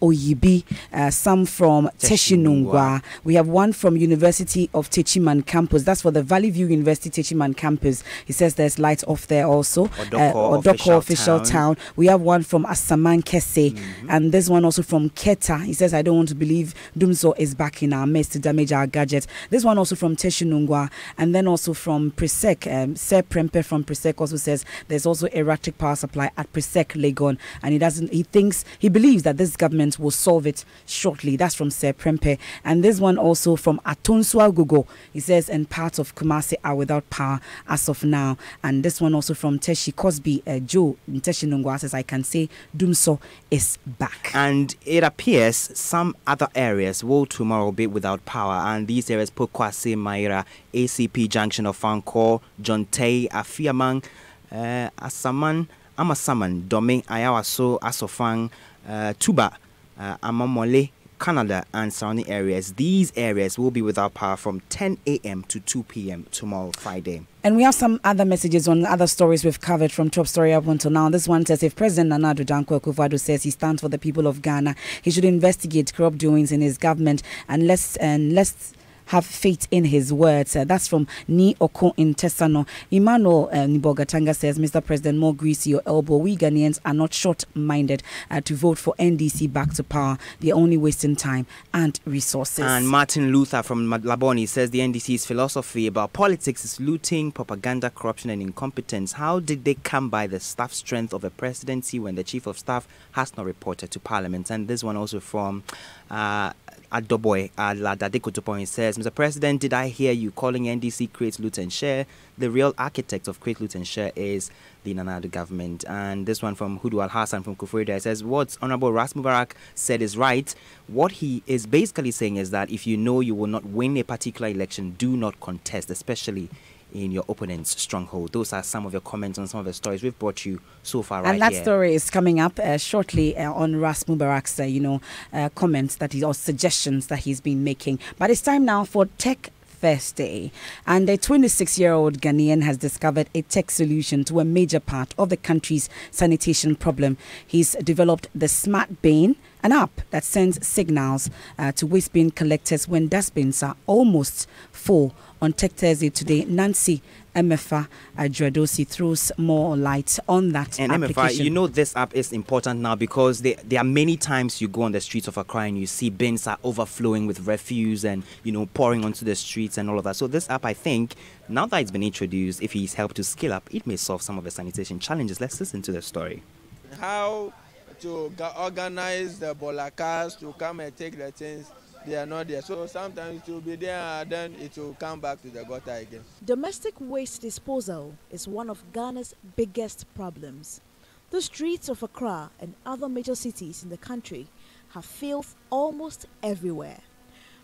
S9: Oyibi, some from Teshinungwa. We have one from University of Techiman campus. That's for the Valley View University Techiman campus. He says there's lights off there also. Odoko official town. We have one from Asaman Kese, and this one also from Keta. He says, I don't want to believe Dumso is back in our midst to damage our gadgets. This one also from Teshinungwa, and then also from Presec. Sir Prempe from Presec also says there's also erratic power supply at Presec Legon, and he believes that this government will solve it shortly. That's from Sir Prempe. And this one also from Atonsua Gugo. He says, and parts of Kumasi are without power as of now. And this one also from Teshi Cosby Joe in Teshinungwa says, I can say Dumso is back.
S1: And it appears some other areas will tomorrow be without power, and these areas Pokwase, Maira, ACP Junction of Fanko, John Tay, Afiamang, Asaman, Amasaman, Dome, Ayawaso, Asofang, Tuba, Amamole, Canada and surrounding areas. These areas will be without power from 10 a.m. to 2 p.m. tomorrow, Friday.
S9: And we have some other messages on other stories we've covered from top story up until now. This one says, if President Nana Addo Dankwa Akufo-Addo says he stands for the people of Ghana, he should investigate corrupt doings in his government and let's have faith in his words. That's from Ni Oko in Tesano. Emmanuel Nibogatanga says, Mr. President, more grease your elbow. We Ghanaians are not short-minded to vote for NDC back to power. They're only wasting time and resources.
S1: And Martin Luther from Laboni says the NDC's philosophy about politics is looting, propaganda, corruption and incompetence. How did they come by the staff strength of a presidency when the chief of staff has not reported to parliament? And this one also from Adoboy Ladadekotopon says, Mr. President, did I hear you calling NDC Create, Loot and Share? The real architect of Create, Loot and Share is the Nana Addo government. And this one from Hudu Al Hassan from Kufurida says, what Honorable Ras Mubarak said is right. What he is basically saying is that if you know you will not win a particular election, do not contest, especially in your opponent's stronghold. Those are some of your comments on some of the stories we've brought you so far right
S9: here. And that
S1: here.
S9: story is coming up shortly on Ras Mubarak's, comments that or suggestions that he's been making. But it's time now for Tech Thursday, and a 26-year-old Ghanaian has discovered a tech solution to a major part of the country's sanitation problem. He's developed the Smart Bin, an app that sends signals to waste bin collectors when dustbins are almost full. On Tech Thursday today, Nancy Emefa Adredosi throws more light on that
S1: and
S9: application.
S1: Emefa, you know this app is important now because there are many times you go on the streets of Accra and you see bins are overflowing with refuse and, pouring onto the streets and all of that. So this app, I think, now that it's been introduced, if he's helped to scale up, it may solve some of the sanitation challenges. Let's listen to the story.
S4: How to organize the bolakas to come and take the things. They are not there. So sometimes it will be there and then it will come back to the gutter again.
S5: Domestic waste disposal is one of Ghana's biggest problems. The streets of Accra and other major cities in the country have filth almost everywhere.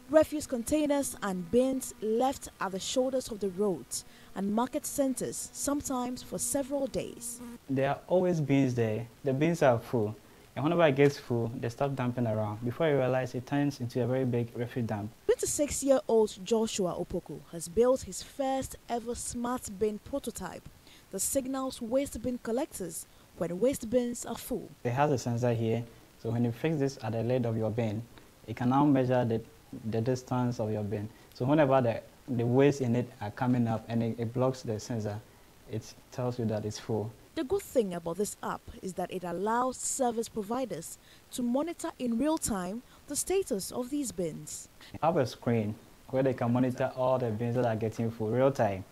S5: Refuse containers and bins left at the shoulders of the roads and market centers, sometimes for several days.
S6: There are always bins there. The bins are full. And whenever it gets full, they stop dumping around. Before you realize, it turns into a very big refuse dump.
S5: 26-year-old Joshua Opoku has built his first ever smart bin prototype that signals waste bin collectors when waste bins are full.
S6: It has a sensor here, so when you fix this at the lid of your bin, it can now measure the distance of your bin. So whenever the waste in it are coming up and it blocks the sensor, it tells you that it's full.
S5: The good thing about this app is that it allows service providers to monitor in real time the status of these bins.
S6: I have a screen where they can monitor all the bins that are getting full real time.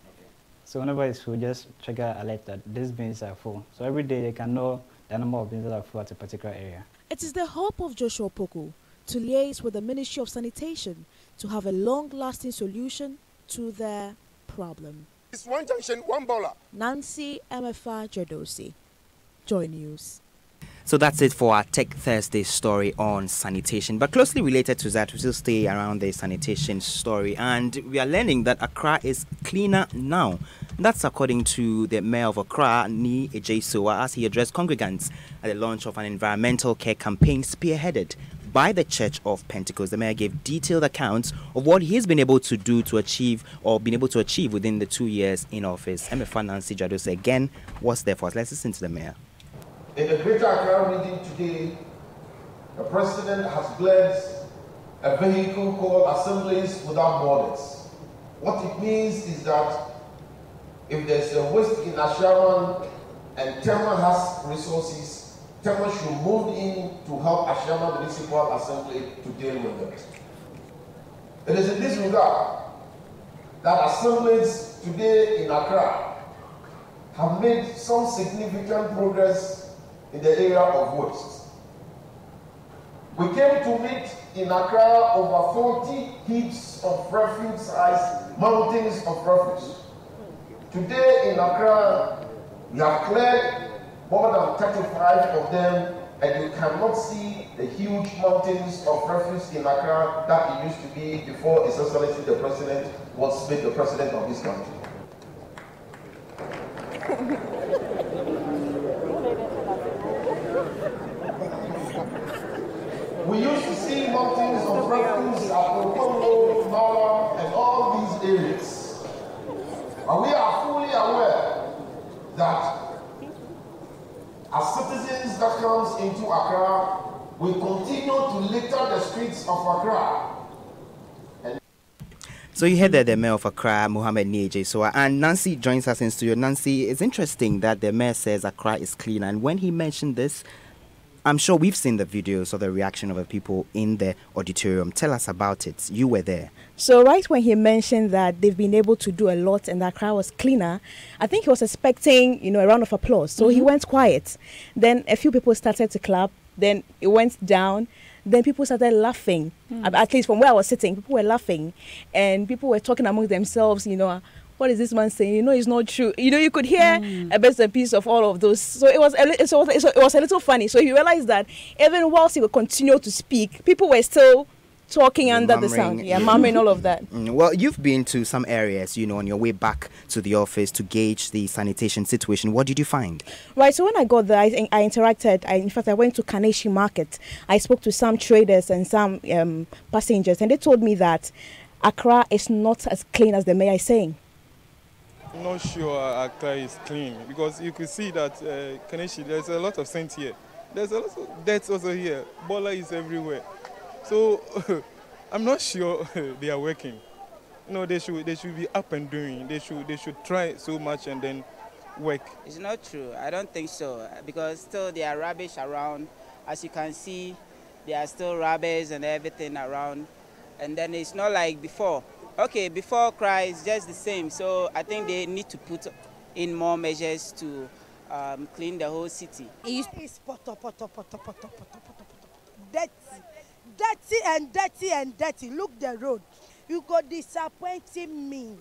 S6: So whenever it's full, just trigger alert that these bins are full. So every day they can know the number of bins that are full at a particular area.
S5: It is the hope of Joshua Opoku to liaise with the Ministry of Sanitation to have a long-lasting solution to their problem.
S17: It's one junction, one bowler.
S5: Nancy Emefa Adredosi, Joy News.
S1: So that's it for our Tech Thursday story on sanitation. But closely related to that, we still stay around the sanitation story. And we are learning that Accra is cleaner now. That's according to the mayor of Accra, Ni Ejesoa, as he addressed congregants at the launch of an environmental care campaign spearheaded by the Church of Pentecost. The mayor gave detailed accounts of what he's been able to do to achieve or been able to achieve within the 2 years in office. Emefa Nancy Adredosi again was there for us. Let's listen to the mayor.
S7: In the Greater Accra region today, the President has blessed a vehicle called Assemblies Without Borders. What it means is that if there's a waste in Ashaman and Tema has resources, Tema should move in to help Ashaman Municipal Assembly to deal with them. It is in this regard that assemblies today in Accra have made some significant progress in the area of waste. We came to meet in Accra over 40 heaps of refuse-sized mountains of refuse. Today in Accra, we have cleared more than 35 of them, and you cannot see the huge mountains of refuse in Accra that it used to be before His Excellency the President was made the President of this country. We used to see mountains of refuse at Okono, Nala, and all these areas. But we are fully aware that as citizens that comes into Accra, we continue to litter the streets of Accra.
S1: So you heard that the mayor of Accra, Mohammed Ni Ejesoa, and Nancy joins us in studio. Nancy, it's interesting that the mayor says Accra is clean, and when he mentioned this, I'm sure we've seen the videos of the reaction of the people in the auditorium. Tell us about it. You were there.
S8: So right when he mentioned that they've been able to do a lot and that Accra was cleaner, I think he was expecting, a round of applause. So he went quiet. Then a few people started to clap. Then it went down. Then people started laughing. At least from where I was sitting, people were laughing. And people were talking among themselves, what is this man saying? It's not true. You could hear a bits and piece of all of those. So it was a little funny. So he realized that even whilst he would continue to speak, people were still talking under the sun. Yeah, mumming, all of that.
S1: Well, you've been to some areas, on your way back to the office to gauge the sanitation situation. What did you find?
S8: Right, so when I got there, I interacted. In fact, I went to Kaneshie Market. I spoke to some traders and some passengers, and they told me that Accra is not as clean as the mayor is saying.
S10: I'm not sure Accra is clean because you could see that Kaneshie, there's a lot of scent here. There's a lot of dirt also here. Bola is everywhere. So I'm not sure they are working. They should be up and doing. They should try so much and then work.
S12: It's not true. I don't think so because still there are rubbish around. As you can see, there are still rubbish and everything around. And then it's not like before. Okay, before Accra is just the same. So I think they need to put in more measures to clean the whole city.
S13: It's dirty. Look the road. You got disappointing me.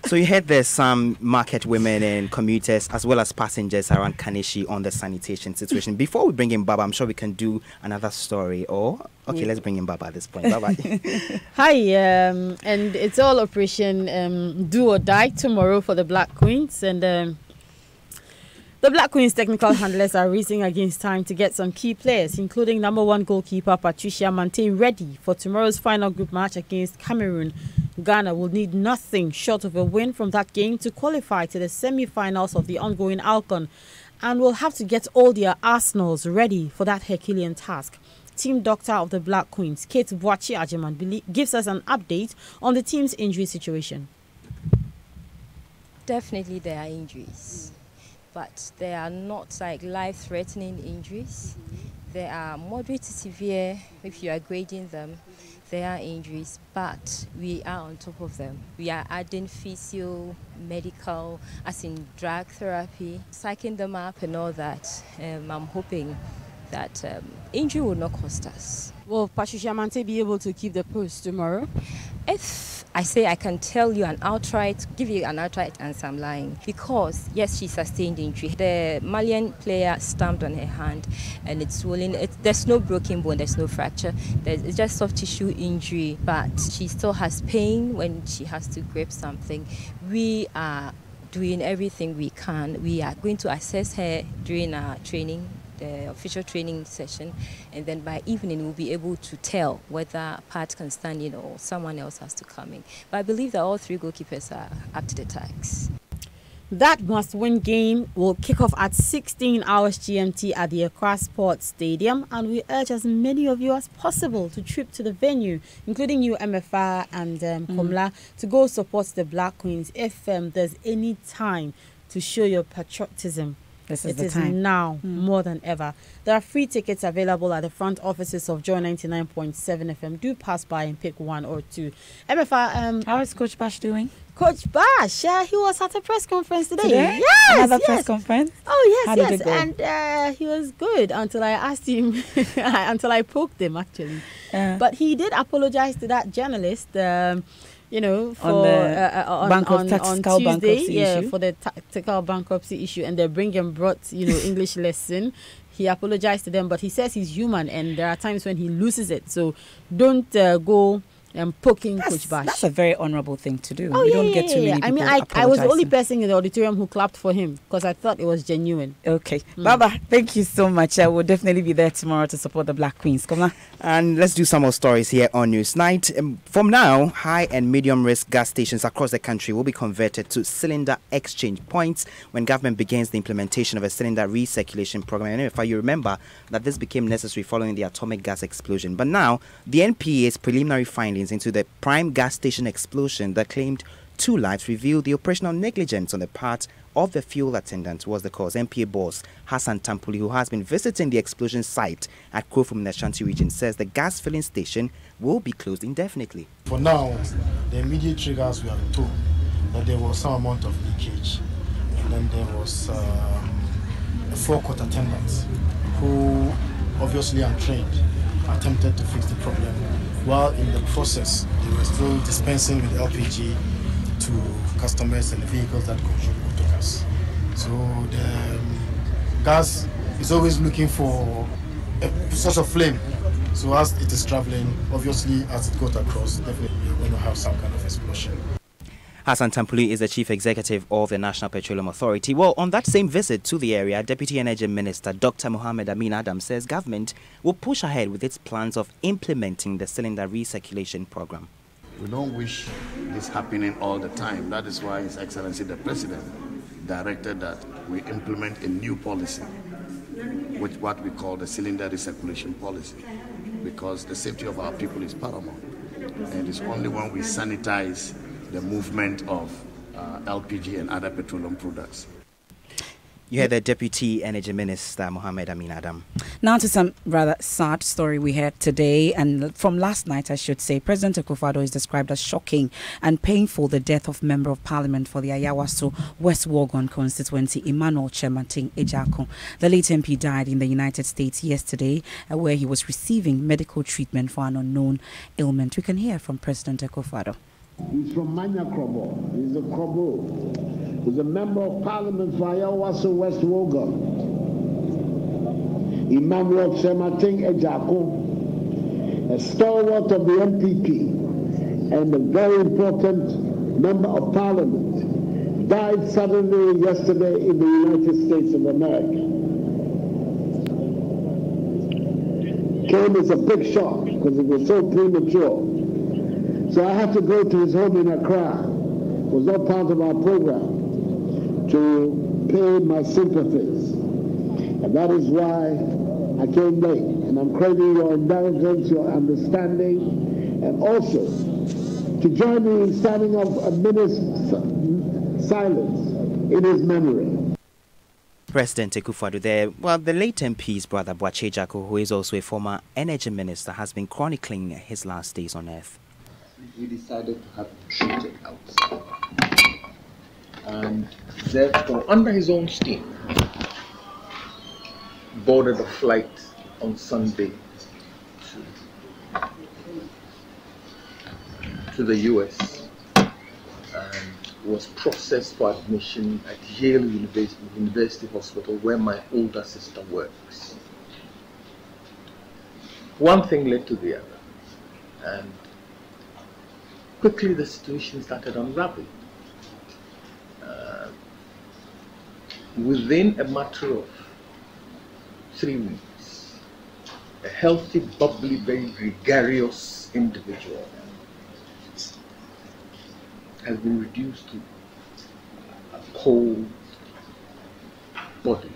S1: So you heard there's some market women and commuters as well as passengers around Kaneshie on the sanitation situation. Before we bring in Baba, I'm sure we can do another story. Let's bring in Baba at this point. Baba.
S14: Hi, and it's all Operation Do or Die tomorrow for the Black Queens, and the Black Queens technical handlers are racing against time to get some key players, including #1 goalkeeper Patricia Mante, ready for tomorrow's final group match against Cameroon. Ghana will need nothing short of a win from that game to qualify to the semi-finals of the ongoing ALCON, and will have to get all their arsenals ready for that Herculean task. Team doctor of the Black Queens, Kate Boachi Ajiman, gives us an update on the team's injury situation.
S15: Definitely there are injuries, but they are not like life-threatening injuries. They are moderate to severe if you are grading them. They are injuries, but we are on top of them. We are adding physio, medical, as in drug therapy, psyching them up and all that. I'm hoping that injury will not cost us.
S14: Will Patricia Mante be able to keep the post tomorrow?
S15: If I say I can tell you give you an outright answer, I'm lying. Because, yes, she sustained injury. The Malian player stamped on her hand and it's swollen. There's no broken bone, there's no fracture. It's just soft tissue injury, but she still has pain when she has to grip something. We are doing everything we can. We are going to assess her during our training, the official training session, and then by evening we'll be able to tell whether Pat can stand in or someone else has to come in. But I believe that all three goalkeepers are up to the task.
S14: That must-win game will kick off at 16 hours GMT at the Accra Sports Stadium, and we urge as many of you as possible to trip to the venue, including you, MFR and Komla, to go support the Black Queens if there's any time to show your patriotism.
S9: It
S14: is now more than ever. There are free tickets available at the front offices of Joy 99.7 FM. Do pass by and pick one or two. MFR,
S9: how is Coach Bash doing?
S14: Coach Bash, he was at a press conference today.
S9: Yes, another press conference.
S14: Oh yes,
S9: how did it go?
S14: And he was good until I asked him, until I poked him actually. But he did apologize to that journalist. For on Tuesday, for the tactical bankruptcy issue, and the bring and brought, English lesson. He apologized to them, but he says he's human, and there are times when he loses it. So don't go poking Coach Bash.
S9: That's a very honorable thing to do. We don't get too many people.
S14: I mean, I was the only person in the auditorium who clapped for him because I thought it was genuine.
S9: Okay. Baba, thank you so much. I will definitely be there tomorrow to support the Black Queens. Come on.
S1: And let's do some more stories here on Newsnight. From now, high and medium risk gas stations across the country will be converted to cylinder exchange points when government begins the implementation of a cylinder recirculation program. And if you remember that this became necessary following the atomic gas explosion. But now, the NPA's preliminary findings into the prime gas station explosion that claimed 2 lives revealed the operational negligence on the part of the fuel attendant was the cause. NPA boss Hassan Tampuli, who has been visiting the explosion site at Krofum in the Ashanti region, says the gas filling station will be closed indefinitely.
S23: For now, the immediate triggers were told that there was some amount of leakage, and then there was a forecourt attendant who, obviously untrained, attempted to fix the problem. While in the process, they were still dispensing with LPG to customers and the vehicles that consume auto gas. So the gas is always looking for a source of flame. So as it is traveling, obviously as it goes across, definitely we're going to have some kind of explosion.
S1: Hassan Tampuli is the Chief Executive of the National Petroleum Authority. Well, on that same visit to the area, Deputy Energy Minister Dr. Mohammed Amin Adam says government will push ahead with its plans of implementing the cylinder recirculation program.
S16: We don't wish this happening all the time. That is why His Excellency the President directed that we implement a new policy, which what we call the cylinder recirculation policy, because the safety of our people is paramount. And it is only when we sanitize the movement of LPG and other petroleum products.
S1: You heard the Deputy Energy Minister, Mohammed Amin Adam.
S9: Now to some rather sad story we heard today, and from last night, I should say. President Akufo-Addo is described as shocking and painful the death of Member of Parliament for the Ayawaso West Wuogon constituency, Emmanuel Chemating Ejiako. The late MP died in the United States yesterday, where he was receiving medical treatment for an unknown ailment. We can hear from President Akufo-Addo.
S18: He's from Manya Krobo. He's a Krobo. He's a member of Parliament for Ayawaso West Wuogon. Emmanuel Chemating Ejiako, a stalwart of the MPP and a very important member of Parliament, died suddenly yesterday in the United States of America. Came as a big shock because it was so premature. So I had to go to his home in Accra. It was not part of our program to pay my sympathies. And that is why I came late. And I'm craving your indulgence, your understanding, and also to join me in standing up a minute's silence in his memory.
S1: President Akufo-Addo there. Well, the late MP's brother, Boakye Ejiako, who is also a former energy minister, has been chronicling his last days on earth.
S19: We decided to have him treated outside. And therefore, under his own steam, boarded a flight on Sunday to the US and was processed for admission at Yale University Hospital, where my older sister works. One thing led to the other, and quickly the situation started unraveling. Within a matter of 3 weeks, a healthy, bubbly, very gregarious individual has been reduced to a cold body.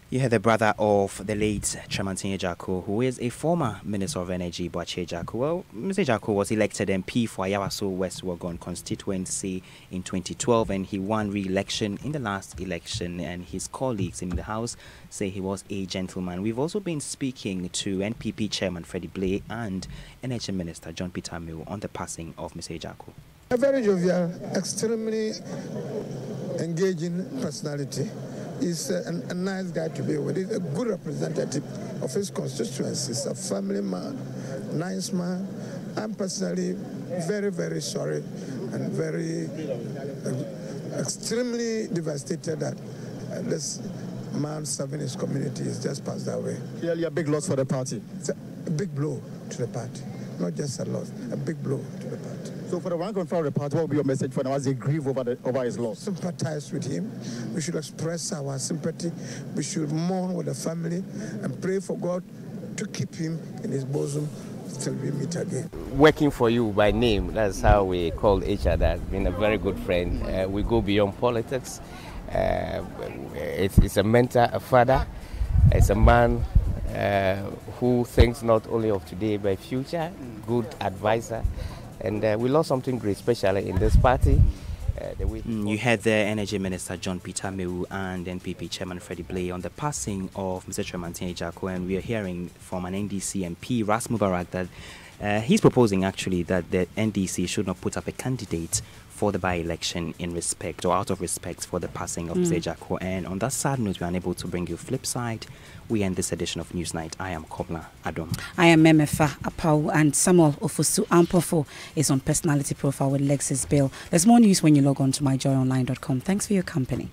S1: You hear the brother of the late Chemating Ejiako, who is a former Minister of Energy, Boakye Ejiako. Well, Mr. Ejiako was elected MP for Ayawaso West Wuogon constituency in 2012, and he won re-election in the last election, and his colleagues in the House say he was a gentleman. We've also been speaking to NPP Chairman Freddie Blay and Energy Minister John Peter Amewu on the passing of Mr. Ejiako.
S24: A very jovial, extremely engaging personality. He's a nice guy to be with. He's a good representative of his constituency. He's a family man, nice man. I'm personally very, very sorry and very extremely devastated that this man serving his community is just passed away.
S23: Clearly a big loss for the party.
S24: It's a big blow to the party. Not just a loss, a big blow to the party.
S23: So for the rank and file of the party, what will be your message for them as they grieve over his loss?
S24: Sympathize with him. We should express our sympathy. We should mourn with the family and pray for God to keep him in his bosom till we meet again.
S25: Working for you by name, that's how we call each other. Been a very good friend. We go beyond politics. It's a mentor, a father. It's a man who thinks not only of today but future, good advisor. And we lost something great, especially in this party.
S1: You heard the Energy Minister John Peter Amewu and NPP Chairman Freddie Blay on the passing of Mr. Chemating Ejiako, and we are hearing from an NDC MP, Ras Mubarak, that he's proposing actually that the NDC should not put up a candidate for the by-election in respect or out of respect for the passing of Mr. Ejiako. And on that sad note, we are unable to bring you flip side. We end this edition of Newsnight. I am Kobla Adom.
S9: I am Memefa Apau, and Samuel Ofosu Ampofo is on Personality Profile with Lexis Bill. There's more news when you log on to myjoyonline.com. Thanks for your company.